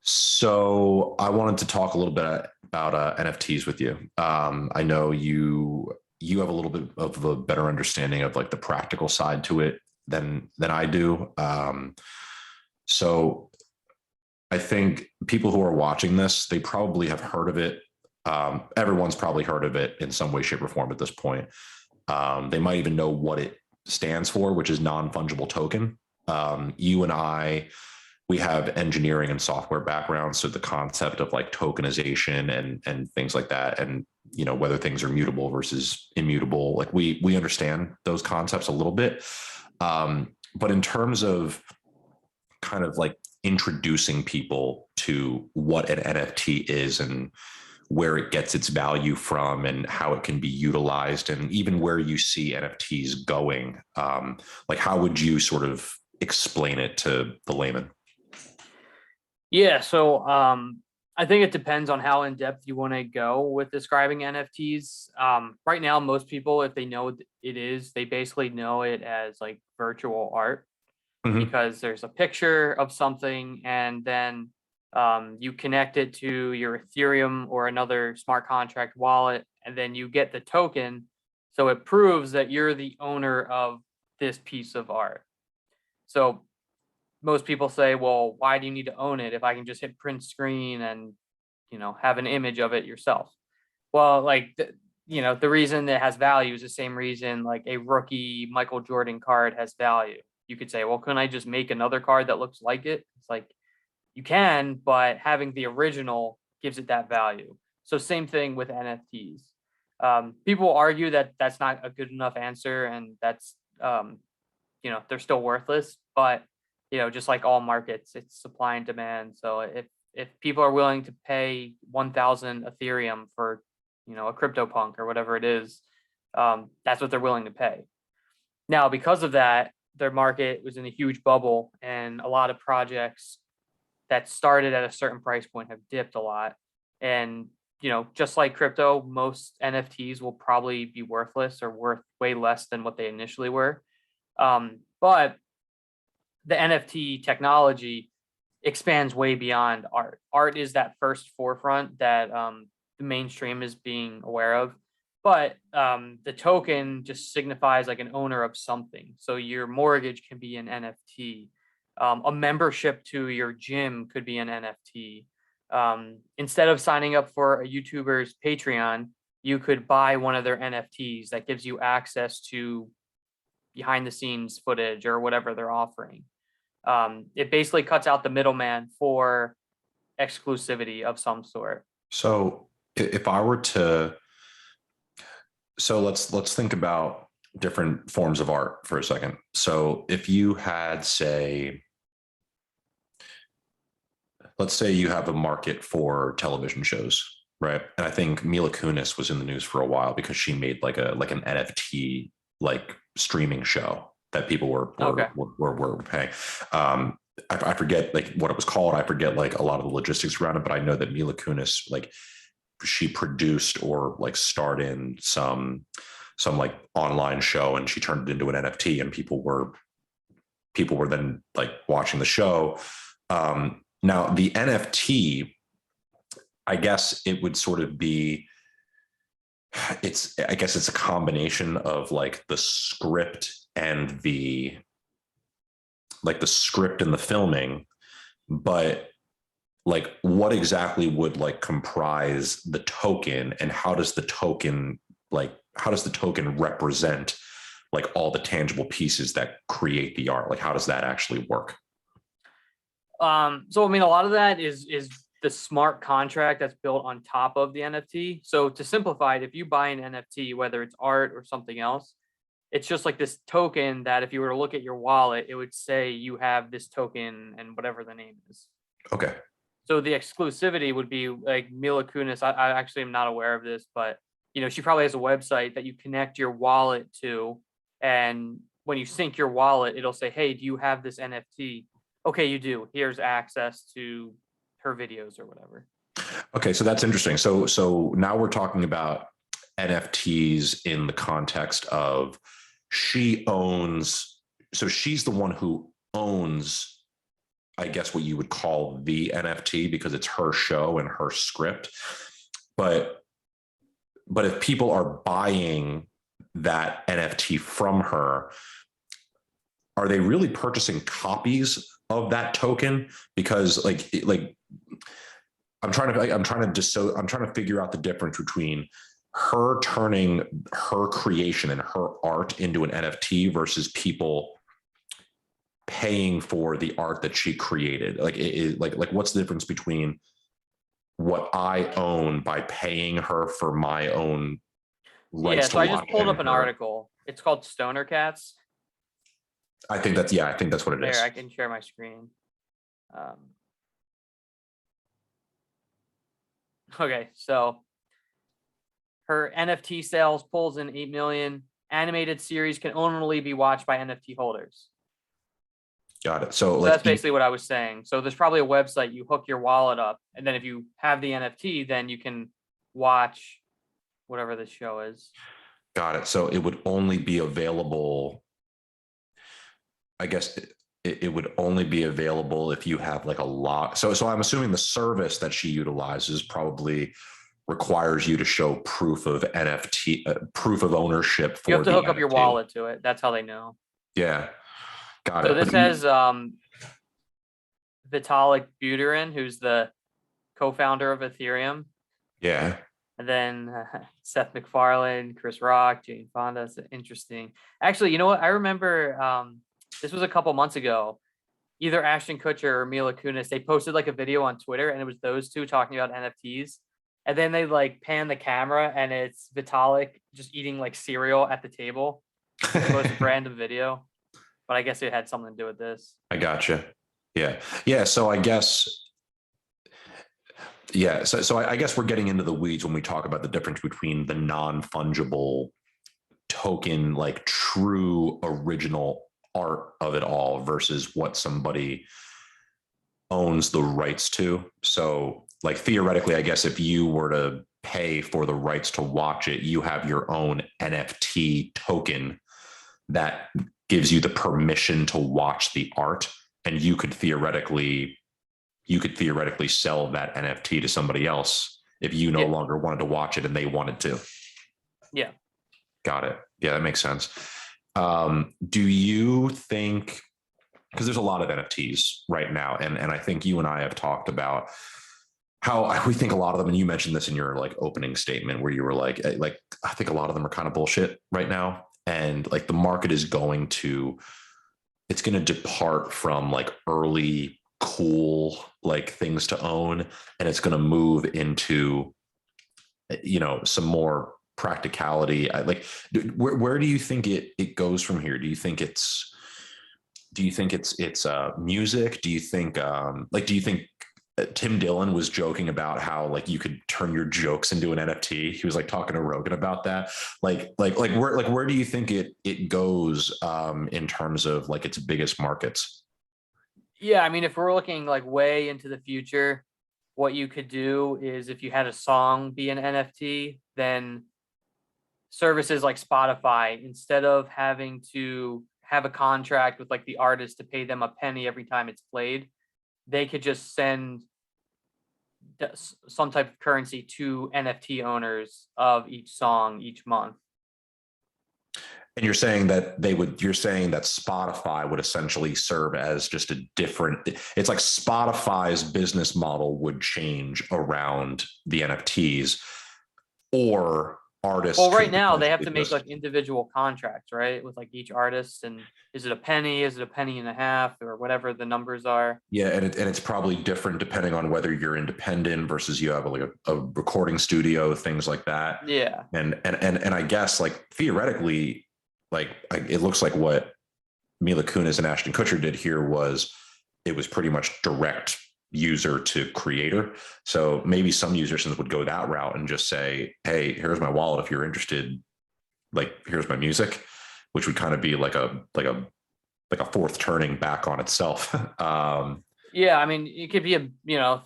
So I wanted to talk a little bit about NFTs with you. I know you have a little bit of a better understanding of like the practical side to it than I do. So I think people who are watching this, they probably have heard of it. Everyone's probably heard of it in some way, shape, or form at this point. They might even know what it stands for, which is non-fungible token. You and I, we have engineering and software backgrounds, so the concept of like tokenization and things like that, and whether things are mutable versus immutable, like we understand those concepts a little bit. But in terms of kind of like introducing people to what an NFT is and where it gets its value from and how it can be utilized and even where you see NFTs going. Like how would you sort of explain it to the layman? Yeah, so I think it depends on how in depth you want to go with describing NFTs. Right now, most people, if they know what it is, they basically know it as like virtual art Mm-hmm. because there's a picture of something and then you connect it to your Ethereum or another smart contract wallet, and then you get the token. So it proves that you're the owner of this piece of art. So most people say, well, why do you need to own it if I can just hit print screen and, have an image of it yourself? Well, like, the reason it has value is the same reason like a rookie Michael Jordan card has value. You could say, well, couldn't I just make another card that looks like it? It's like, you can, but having the original gives it that value. So same thing with NFTs. People argue that that's not a good enough answer and that's, they're still worthless, but just like all markets, it's supply and demand. So if people are willing to pay 1,000 Ethereum for, a CryptoPunk or whatever it is, that's what they're willing to pay. Now, because of that, their market was in a huge bubble, and a lot of projects that started at a certain price point have dipped a lot. And just like crypto, most NFTs will probably be worthless or worth way less than what they initially were. But the NFT technology expands way beyond art. Art is that first forefront that the mainstream is being aware of. But the token just signifies like an owner of something. So your mortgage can be an NFT. A membership to your gym could be an NFT. Instead of signing up for a YouTuber's Patreon, you could buy one of their NFTs that gives you access to behind the scenes footage or whatever they're offering. It basically cuts out the middleman for exclusivity of some sort. So if I were to, so let's think about different forms of art for a second. So if you had, say, let's say you have a market for television shows, right? And I think Mila Kunis was in the news for a while because she made like an NFT like streaming show that people Okay. were paying. I forget like what it was called. I forget like a lot of the logistics around it, but I know that Mila Kunis, like, she produced or like starred in some like online show, and she turned it into an NFT, and people were then like watching the show. Now the NFT, I guess it would sort of be, I guess it's a combination of like the script and the script and the filming, but like what exactly would like comprise the token, and how does the token represent like all the tangible pieces that create the art? Like how does that actually work? So I mean, a lot of that is the smart contract that's built on top of the NFT. So to simplify it, if you buy an NFT, whether it's art or something else, it's just like this token that if you were to look at your wallet, it would say you have this token and whatever the name is. Okay. So the exclusivity would be like Mila Kunis. I actually am not aware of this, but she probably has a website that you connect your wallet to, and when you sync your wallet, it'll say, "Hey, do you have this NFT?" Okay, you do. Here's access to her videos or whatever. Okay, so that's interesting. So now we're talking about NFTs in the context of she owns, so she's the one who owns, I guess what you would call the NFT because it's her show and her script. But if people are buying that NFT from her, are they really purchasing copies of that token? Because I'm trying to figure out the difference between her turning her creation and her art into an NFT versus people paying for the art that she created. What's the difference between what I own by paying her for my own rights to So I watch just pulled up an her? article. It's called Stoner Cats. I think that's what it is. There, I can share my screen. Okay, so her NFT sales pulls in 8 million. Animated series can only be watched by NFT holders. Got it. So That's basically what I was saying. So there's probably a website, you hook your wallet up, and then if you have the NFT, then you can watch whatever the show is. Got it. So it would only be available, I guess it would only be available if you have like a lot. So I'm assuming the service that she utilizes probably requires you to show proof of NFT, proof of ownership for You have to hook up NFT. your wallet to it. That's how they know. Yeah. Got So it. this has Vitalik Buterin, who's the co-founder of Ethereum. Yeah. And then Seth MacFarlane, Chris Rock, Jane Fonda. It's interesting. Actually, you know what? I remember this was a couple months ago. Either Ashton Kutcher or Mila Kunis, they posted like a video on Twitter, and it was those two talking about NFTs. And then they like pan the camera, and it's Vitalik just eating like cereal at the table. It was a random video, but I guess it had something to do with this. I gotcha. Yeah. Yeah. So I guess. Yeah. So I guess we're getting into the weeds when we talk about the difference between the non-fungible token, like true original art of it all versus what somebody owns the rights to. So like theoretically, I guess if you were to pay for the rights to watch it, you have your own NFT token that gives you the permission to watch the art, and you could theoretically sell that NFT to somebody else if you no longer wanted to watch it and they wanted to. Yeah. Got it. Yeah, that makes sense. Do you think, because there's a lot of NFTs right now, and I think you and I have talked about how we think a lot of them, and you mentioned this in your like opening statement where you were like I think a lot of them are kind of bullshit right now, and like the market is going to depart from like early cool like things to own, and it's going to move into some more practicality. Where do you think it goes from here? Do you think it's music? Do you think Tim Dillon was joking about how like you could turn your jokes into an NFT? He was like talking to Rogan about that. Where do you think it goes in terms of like its biggest markets? Yeah, I mean, if we're looking like way into the future, what you could do is if you had a song be an NFT, then services like Spotify, instead of having to have a contract with like the artist to pay them a penny every time it's played, they could just send some type of currency to NFT owners of each song each month. And you're saying that Spotify would essentially serve as just a different, it's like Spotify's business model would change around the NFTs, or artists. Well, right now they have to make like individual contracts, right? With like each artist, and is it a penny? Is it a penny and a half, or whatever the numbers are? Yeah, and it's probably different depending on whether you're independent versus you have like a recording studio, things like that. Yeah, and I guess like theoretically, it looks like what Mila Kunis and Ashton Kutcher did here was it was pretty much direct user to creator. So maybe some musicians would go that route and just say, hey, here's my wallet if you're interested, like here's my music, which would kind of be like a fourth turning back on itself. Yeah, I mean, it could be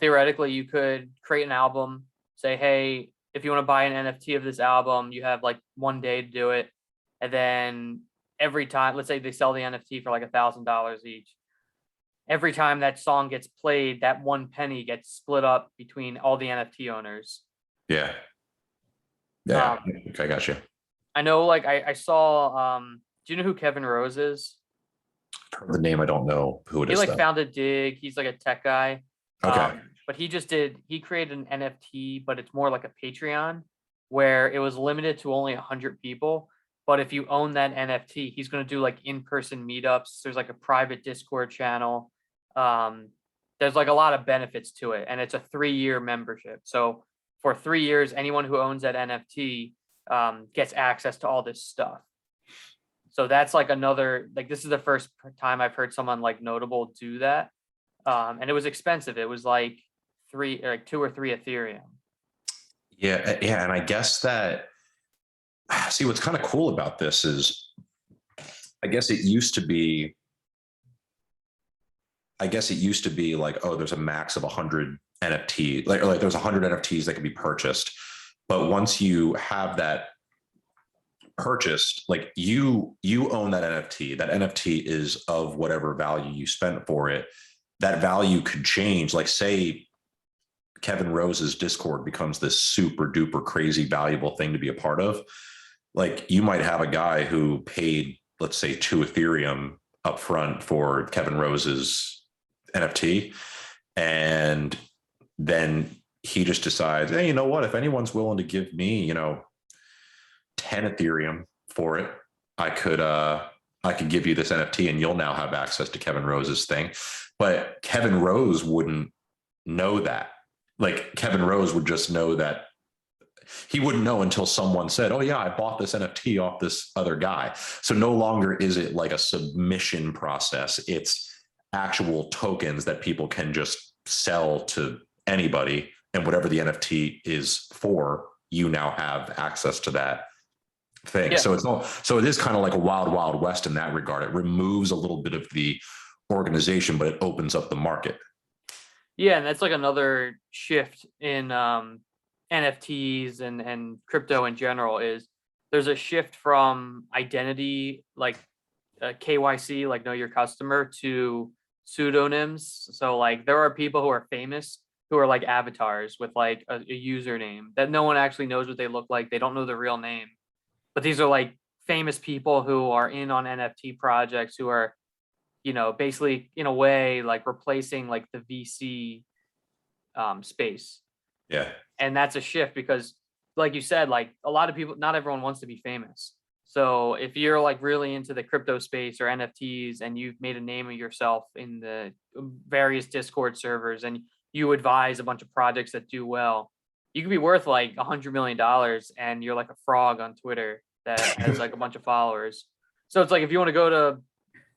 theoretically you could create an album, say, hey, if you want to buy an NFT of this album, you have like 1 day to do it. And then every time, let's say they sell the NFT for like $1,000 each. every time that song gets played, that 1 penny gets split up between all the NFT owners. Yeah. Yeah. Um, Okay, I got you. I know, like I saw. Do you know who Kevin Rose is? The name, I don't know who it He is like though. founded Dig. He's like a tech guy. Okay. But he created an NFT, but it's more like a Patreon where it was limited to only 100 people. But if you own that NFT, he's going to do like in-person meetups. There's like a private Discord channel. Um, there's like a lot of benefits to it, and it's a 3-year membership. So for 3 years, anyone who owns that NFT gets access to all this stuff. So that's like another, like, this is the first time I've heard someone like notable do that. And it was expensive. It was like 2 or 3 Ethereum. Yeah. Yeah. And I guess that, see, what's kind of cool about this is, I guess it used to be, like, oh, there's a max of 100 NFT, like there's 100 NFTs that can be purchased. But once you have that purchased, like you own that NFT. That NFT is of whatever value you spent for it. That value could change. Like, say Kevin Rose's Discord becomes this super duper crazy valuable thing to be a part of. Like, you might have a guy who paid, let's say, 2 Ethereum up front for Kevin Rose's NFT. And then he just decides, hey, you know what? If anyone's willing to give me, 10 Ethereum for it, I could give you this NFT and you'll now have access to Kevin Rose's thing. But Kevin Rose wouldn't know that. Like, Kevin Rose would just know that he wouldn't know until someone said, oh yeah, I bought this NFT off this other guy. So no longer is it like a submission process. It's actual tokens that people can just sell to anybody, and whatever the NFT is for, you now have access to that thing. Yeah. So it is kind of like a wild, wild west in that regard. It removes a little bit of the organization, but it opens up the market. Yeah, and that's like another shift in NFTs and crypto in general, is there's a shift from identity, like KYC, like know your customer, to pseudonyms. So like there are people who are famous who are like avatars with like a username that no one actually knows what they look like. They don't know their real name, but these are like famous people who are in on NFT projects, who are, basically in a way like replacing like the VC space. Yeah. And that's a shift because, like you said, like a lot of people, not everyone wants to be famous. So if you're like really into the crypto space or NFTs and you've made a name of yourself in the various Discord servers and you advise a bunch of projects that do well, you could be worth like $100 million and you're like a frog on Twitter that has like a bunch of followers. So it's like, if you want to go to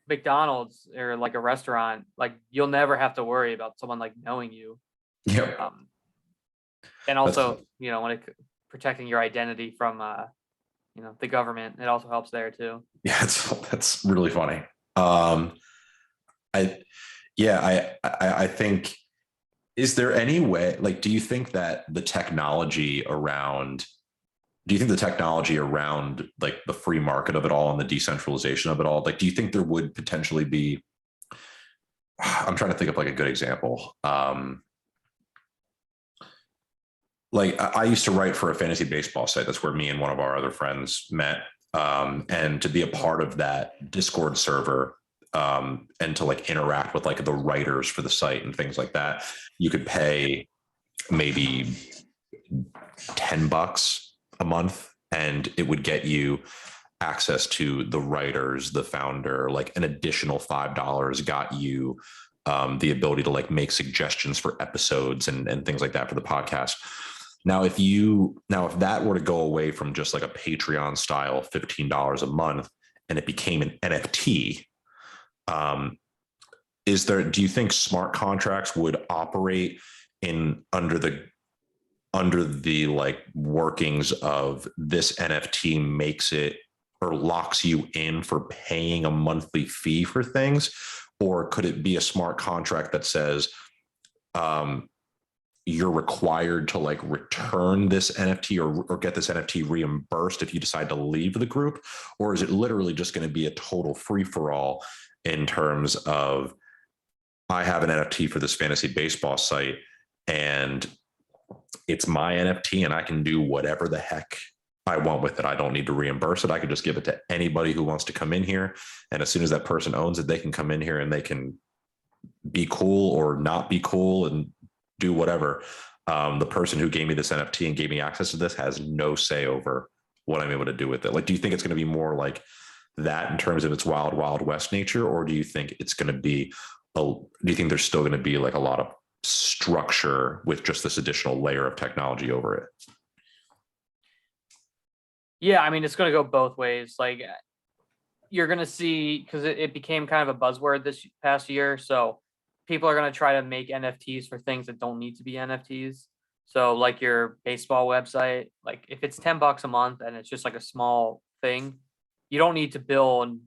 McDonald's or like a restaurant, like you'll never have to worry about someone like knowing you. Yeah. And also, when it protecting your identity from, the government, it also helps there too. Yeah, that's really funny. I think, is there any way, like, do you think the technology around like the free market of it all and the decentralization of it all, like, do you think there would potentially be, I'm trying to think of like a good example. Like, I used to write for a fantasy baseball site. That's where me and one of our other friends met. And to be a part of that Discord server, and to like interact with like the writers for the site and things like that, you could pay maybe $10 a month and it would get you access to the writers, the founder. Like, an additional $5 got you the ability to like make suggestions for episodes and things like that for the podcast. Now, if that were to go away from just like a Patreon style $15 a month and it became an NFT, do you think smart contracts would operate under the like workings of this NFT makes it or locks you in for paying a monthly fee for things? Or could it be a smart contract that says, you're required to like return this NFT or get this NFT reimbursed if you decide to leave the group? Or is it literally just going to be a total free for all in terms of I have an NFT for this fantasy baseball site, and it's my NFT, and I can do whatever the heck I want with it. I don't need to reimburse it. I can just give it to anybody who wants to come in here. And as soon as that person owns it, they can come in here and they can be cool or not be cool and do whatever. The person who gave me this NFT and gave me access to this has no say over what I'm able to do with it. Like, do you think it's going to be more like that in terms of its wild, wild west nature? Or do you think it's going to be, do you think there's still going to be like a lot of structure with just this additional layer of technology over it? Yeah, I mean, it's going to go both ways. Like, you're going to see, because it became kind of a buzzword this past year. So people are going to try to make NFTs for things that don't need to be NFTs. So like your baseball website, like if it's $10 a month and it's just like a small thing, you don't need to build and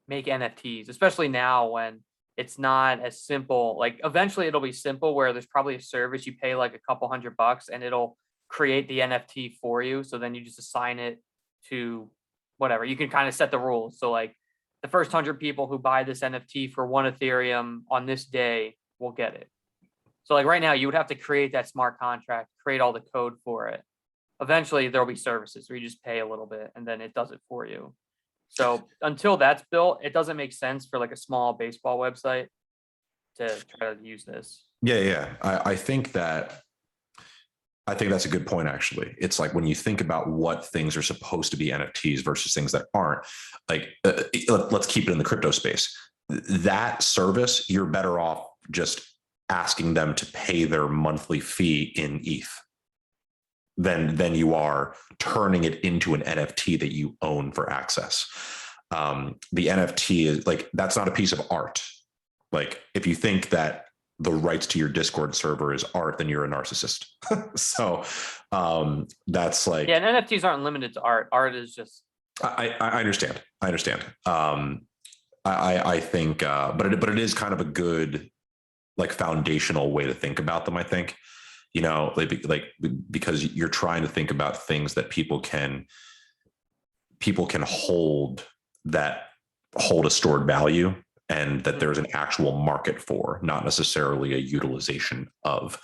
make NFTs, especially now when it's not as simple. Like eventually it'll be simple where there's probably a service you pay like a couple $100 and it'll create the NFT for you. So then you just assign it to whatever. You can kind of set the rules. So like the first 100 people who buy this NFT for 1 Ethereum on this day will get it. So like right now you would have to create that smart contract, create all the code for it. Eventually there'll be services where you just pay a little bit and then it does it for you. So until that's built, it doesn't make sense for like a small baseball website to try to use this. Yeah. I think that's a good point, actually. It's like when you think about what things are supposed to be NFTs versus things that aren't, like, let's keep it in the crypto space. That service, you're better off just asking them to pay their monthly fee in ETH than you are turning it into an NFT that you own for access. The NFT is like, that's not a piece of art. Like, if you think that the rights to your Discord server is art, then you're a narcissist. So that's like, yeah, and NFTs aren't limited to art. Art is just. I understand. I think, but it is kind of a good, like, foundational way to think about them. I think, like because you're trying to think about things that people can hold, that hold a stored value, and that there's an actual market for, not necessarily a utilization of.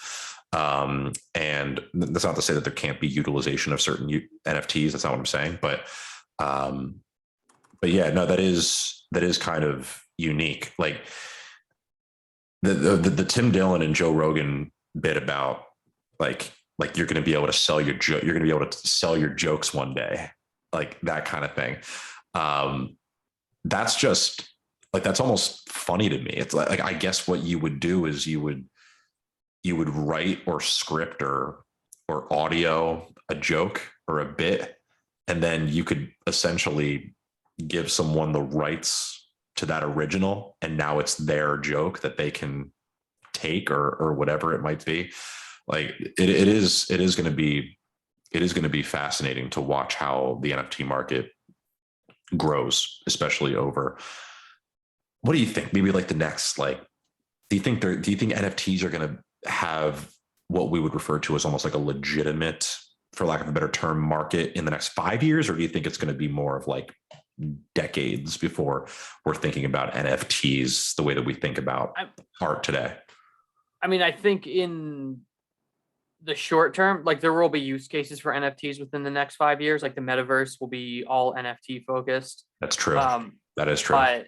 And that's not to say that there can't be utilization of certain NFTs. That's not what I'm saying. But yeah, no, that is kind of unique. Like the Tim Dillon and Joe Rogan bit about like you're going to be able to sell your you're going to be able to sell your jokes one day, like that kind of thing. That's just like, that's almost funny to me. It's like I guess what you would do is you would write or script or audio a joke or a bit, and then you could essentially give someone the rights to that original, and now it's their joke that they can take or whatever it might be. Like it is going to be fascinating to watch how the NFT market grows, especially over, what do you think? Maybe like the next, like, do you think NFTs are going to have what we would refer to as almost like a legitimate, for lack of a better term, market in the next 5 years? Or do you think it's going to be more of like decades before we're thinking about NFTs the way that we think about art today? I mean, I think in the short term, like there will be use cases for NFTs within the next 5 years. Like the metaverse will be all NFT focused. That's true. That is true. But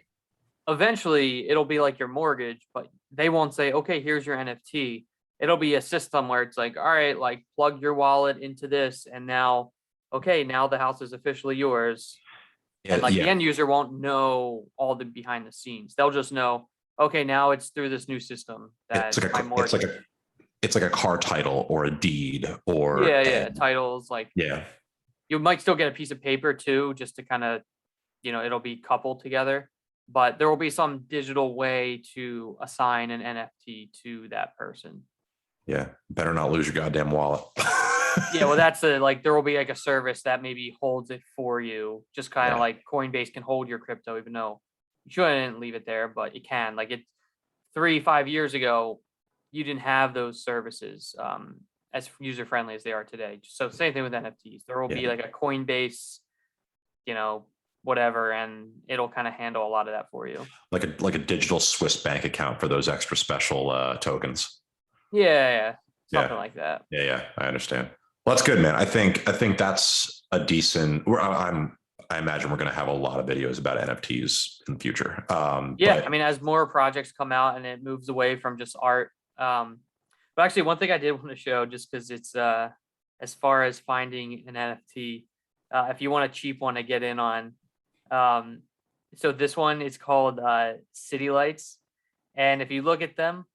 eventually it'll be like your mortgage, but they won't say, okay, here's your NFT. It'll be a system where it's like, all right, like plug your wallet into this. And now, okay, now the house is officially yours. And like the end user won't know all the behind the scenes. They'll just know, okay, now it's through this new system. That it's like a car title or a deed or titles. Like, you might still get a piece of paper too, just to kind of, it'll be coupled together, but there will be some digital way to assign an NFT to that person. Yeah. Better not lose your goddamn wallet. Yeah. Well, that's there will be like a service that maybe holds it for you. Just kind of like Coinbase can hold your crypto, even though you shouldn't leave it there, but it can. Like 3-5 years ago, you didn't have those services as user friendly as they are today. So same thing with NFTs. There will be like a Coinbase, whatever, and it'll kind of handle a lot of that for you. Like a digital Swiss bank account for those extra special tokens. Yeah, Yeah. something like that. Yeah. I understand. Well, that's good, man. I think that's a decent. I imagine we're going to have a lot of videos about NFTs in the future. Yeah, But I mean, as more projects come out and it moves away from just art. But actually, one thing I did want to show, just because it's as far as finding an NFT, if you want a cheap one to get in on, so this one is called City Lights, and if you look at them,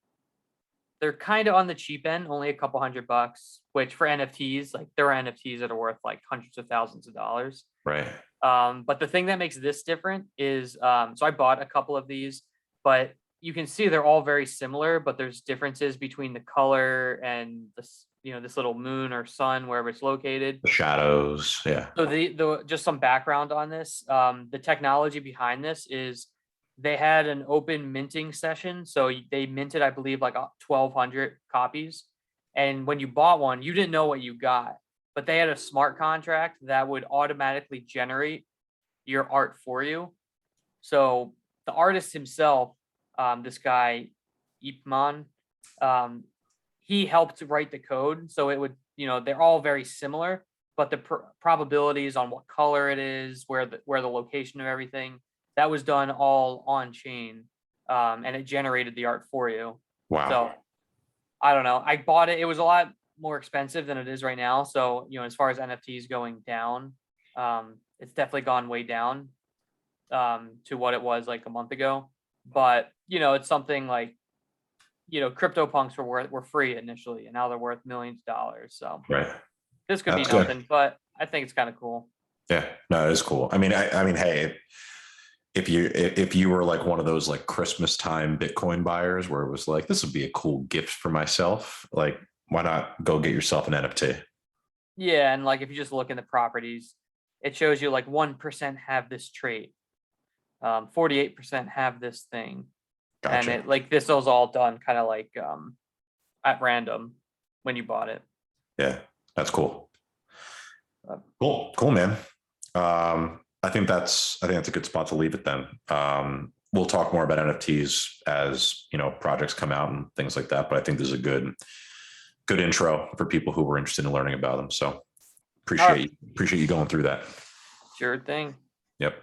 they're kind of on the cheap end, only a couple $100, which for NFTs, like there are NFTs that are worth like hundreds of thousands of dollars. right. But the thing that makes this different is, so I bought a couple of these, but you can see they're all very similar, but there's differences between the color and this, this little moon or sun, wherever it's located. The shadows. Yeah. So the just some background on this, the technology behind this is they had an open minting session. So they minted, I believe, like 1,200 copies. And when you bought one, you didn't know what you got, but they had a smart contract that would automatically generate your art for you. So the artist himself, this guy, Ipman, he helped write the code. So it would, they're all very similar, but the probabilities on what color it is, where the location of everything, that was done all on chain, and it generated the art for you. Wow. So I don't know. I bought it. It was a lot more expensive than it is right now. So, as far as NFTs going down, it's definitely gone way down to what it was like a month ago. But, it's something like, CryptoPunks were free initially, and now they're worth millions of dollars. So Right. this could That's be good. nothing, but I think it's kind of cool. Yeah. No, it is cool. I mean, hey, if you were like one of those like Christmas time Bitcoin buyers where it was like, this would be a cool gift for myself, like, why not go get yourself an NFT? Yeah, and like if you just look in the properties, it shows you like 1% have this trait, 48% have this thing, Gotcha. and this was all done kind of like at random when you bought it. Yeah, that's cool. Cool, man. I think that's a good spot to leave it then. We'll talk more about NFTs as projects come out and things like that. But I think this is a good intro for people who were interested in learning about them. So appreciate you going through that. Sure thing. Yep.